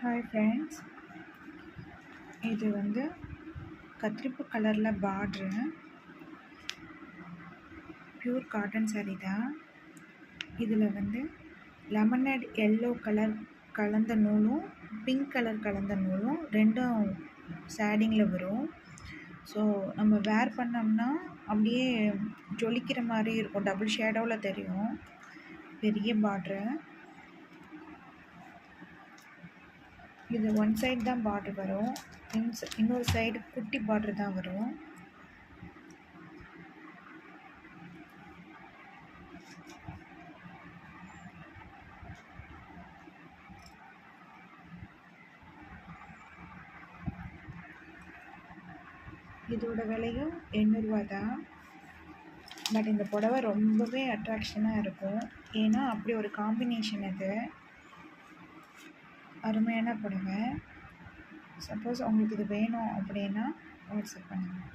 Hi friends, இது வந்து கத்திரிப்பு கலரில் பார்ட்ரு, பியூர் காட்டன் சாரீ தான். இதில் வந்து லெமனட் எல்லோ கலர் கலந்த நூலும் பிங்க் கலர் கலந்த நூலும் ரெண்டும் ஷேடிங்கில் வரும். ஸோ நம்ம வேர் பண்ணோம்னா அப்படியே ஜொலிக்கிற மாதிரி இருக்கும், டபுள் ஷேடோவில் தெரியும். பெரிய பார்ட்ரு. இது ஒன் சைடு தான் பார்டர் வரும், இன்னொரு சைடு குட்டி பார்டர் தான் வரும். இதோட விலையும் 800 ரூபா தான். பட் இந்த புடவை ரொம்பவே அட்ராக்ஷனாக இருக்கும், ஏன்னா அப்படி ஒரு காம்பினேஷன். இது அருமையான புடவை. சப்போஸ் உங்களுக்கு இது வேணும் அப்படின்னா வாட்ஸ்அப் பண்ணுங்கள்.